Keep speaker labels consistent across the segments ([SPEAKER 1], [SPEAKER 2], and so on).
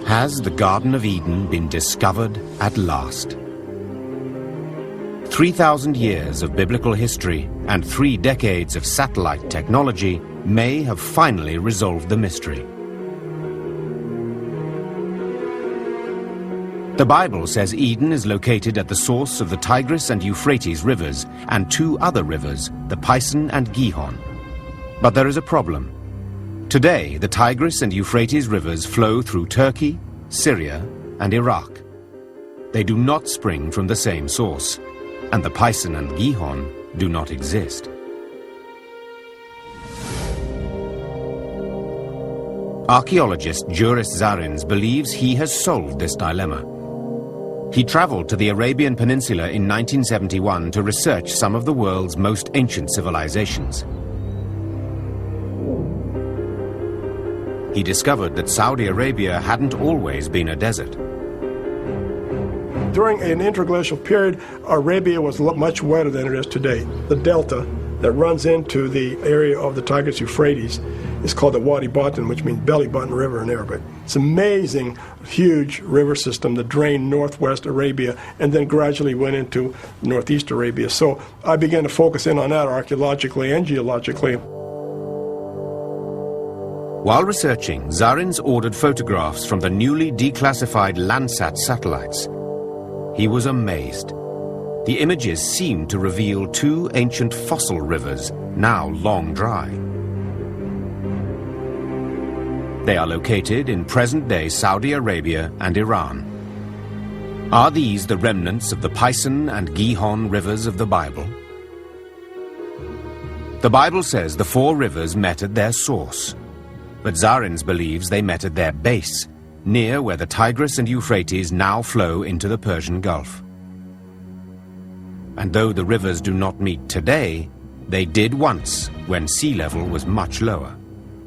[SPEAKER 1] Has the Garden of Eden been discovered at last? 3,000 years of biblical history and 3 decades of satellite technology may have finally resolved the mystery. The Bible says Eden is located at the source of the Tigris and Euphrates rivers and 2 other rivers, the Pison and Gihon. But there is a problem. Today, the Tigris and Euphrates rivers flow through Turkey, Syria, and Iraq. They do not spring from the same source, and the Pison and Gihon do not exist. Archaeologist Juris Zarins believes he has solved this dilemma. He traveled to the Arabian Peninsula in 1971 to research some of the world's most ancient civilizations. He discovered that Saudi Arabia hadn't always been a desert.
[SPEAKER 2] During an interglacial period, Arabia was much wetter than it is today. The delta that runs into the area of the Tigris-Euphrates is called the Wadi Batan, which means belly button river in Arabic. It's an amazing, huge river system that drained northwest Arabia and then gradually went into northeast Arabia. So I began to focus in on that archaeologically and geologically.
[SPEAKER 1] While researching, Zarins ordered photographs from the newly declassified Landsat satellites. He was amazed. The images seemed to reveal 2 ancient fossil rivers, now long dry. They are located in present-day Saudi Arabia and Iran. Are these the remnants of the Pison and Gihon rivers of the Bible? The Bible says the 4 rivers met at their source, but Zarins believes they met at their base, near where the Tigris and Euphrates now flow into the Persian Gulf. And though the rivers do not meet today, they did once when sea level was much lower.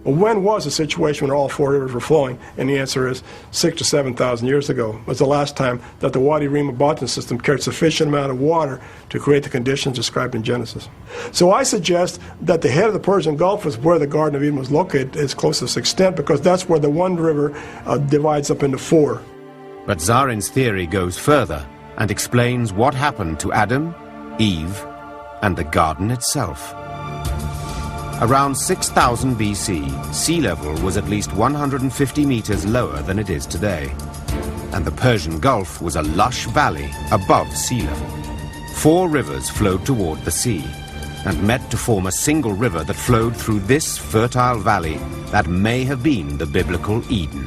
[SPEAKER 2] Well, when was a situation when all 4 rivers were flowing? And the answer is 6,000 to 7,000 years ago was the last time that the Wadi Rima Batan system carried sufficient amount of water to create the conditions described in Genesis. So I suggest that the head of the Persian Gulf is where the Garden of Eden was located to its closest extent, because that's where the one river divides up into 4.
[SPEAKER 1] But Zarins' theory goes further and explains what happened to Adam, Eve, and the garden itself. Around 6000 BC, sea level was at least 150 meters lower than it is today, and the Persian Gulf was a lush valley above sea level. 4 rivers flowed toward the sea and met to form a single river that flowed through this fertile valley that may have been the biblical Eden.